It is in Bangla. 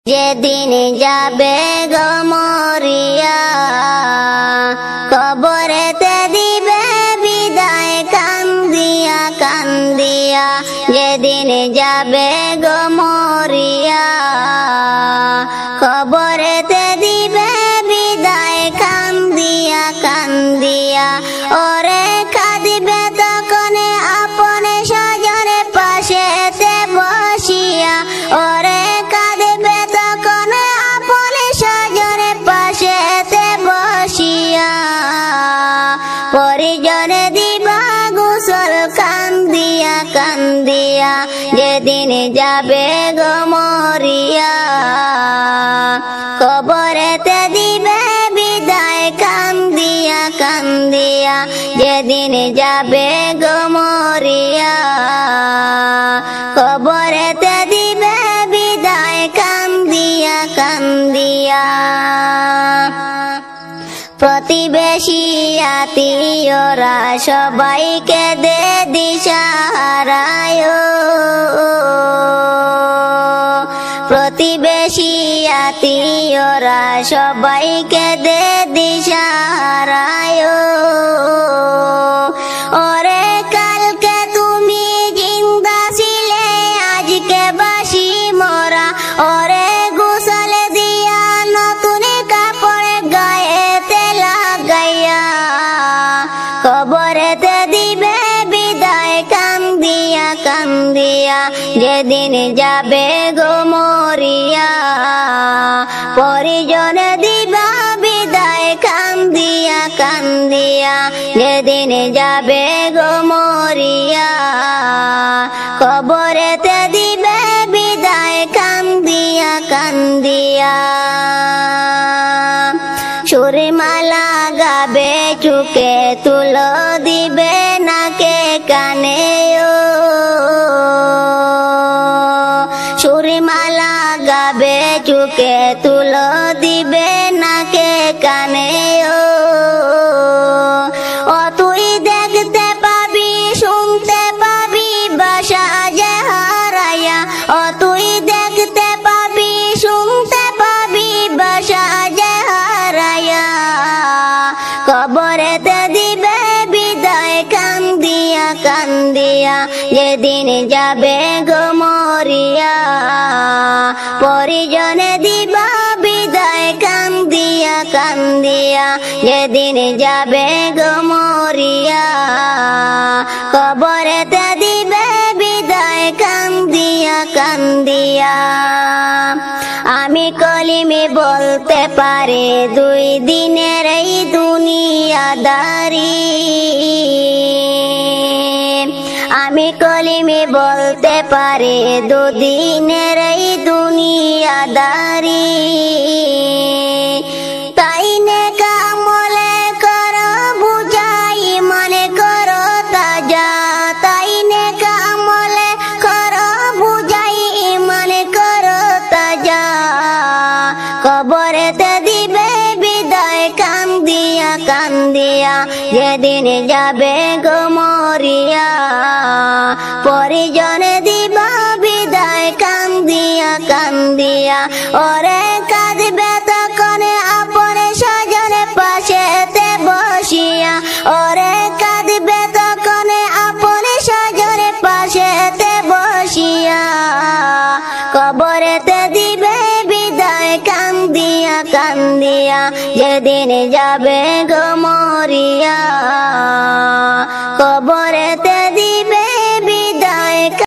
যেদিন যাবে গো মরিয়া, কবরেতে দিবে বিদায় কান্দিয়া কান্দিয়া। যেদিন যাবে গো মরিয়া, কবরেতে দিবে বিদায় কান্দিয়া কান্দিয়া। ওরে কাঁদিবে তখন আপনে স্বজনে পাশেতে বসিয়া, ওরে কাঁদিবে তখন আপনে স্বজনে পাশেতে বসিয়া। পরিজনে দিবা গোসল কান্দিয়া কান্দিয়া। যেদিন যাবে গো মরিয়া, কবরেতে দিবে বিদায় কান্দিয়া কান্দিয়া। যেদিন যাবে গো মরিয়া, কবরেতে দিবে বিদায় কান্দিয়া কান্দিয়া। প্রতিবেশী আত্মীয়রা সবাইকে দে দিশাহারায়, প্রতিবেশী আত্মীয়রা সবাইকে দে দিশাহারায়। ওরে কালকে তুমি জিন্দা ছিলে, আজকে বাসি মরা। ওরে গোসল দিয়া নতুন কাপড় গায়েতে লাগাইয়া, কবরেতে দিবে বিদায় কান্দিয়া কান্দিয়া। যেদিন যাবে গো মরিয়া, পরিজনে দিবা বিদায় কান্দিয়া কান্দিয়া। যেদিন যাবে গো মরিয়া, কবরেতে দিবে বিদায় কান্দিয়া কান্দিয়া। সুরমালা গাবে চুকে, তুলো দিবে নাকে কানে, সুরমালা গাবে চুকে, তুলো দিবে নাকে কানে। ও তুই দেখতে পাবি শুনতে পাবি বাসা যে হারাইয়া, ও তুই দেখতে পাবি শুনতে পাবি বাসা যে হারাইয়া। কবরেতে দিবে বিদায় কান্দিয়া কান্দিয়া। যেদিন যাবে গো মরিয়া, পরিজনে দিবা বিদায় কান্দিয়া কান্দিয়া। যেদিন যাবে গো মরিয়া, কবরেতে দিবে বিদায় কান্দিয়া কান্দিয়া। আমি কলিমে বলতে পারে 2 দিনের এই দুনিয়াদারি, আমি কলিমে বলতে পারে 2 দিনের এই দুনিয়াদারি। তাই নেক আমলে করো বুঝাই, মনে করো তাজা। তাই নেক আমলে করো বুঝাই, মনে করো তাজা। কবরেতে দিবে বিদায় কান্দিয়া কান্দিয়া। যেদিন যাবে গো মরিয়া, পরিজনে দিবা বিদায় কান্দিয়া কান্দিয়া। ওরে কাঁদবে তখন আপনে স্বজনে পাশেতে বসিয়া, ওরে কাঁদবে তখন আপনে স্বজনে পাশেতে বসিয়া। কবরেতে দিবে বিদায় কান্দিয়া কান্দিয়া। যেদিন যাবে গো মরিয়া,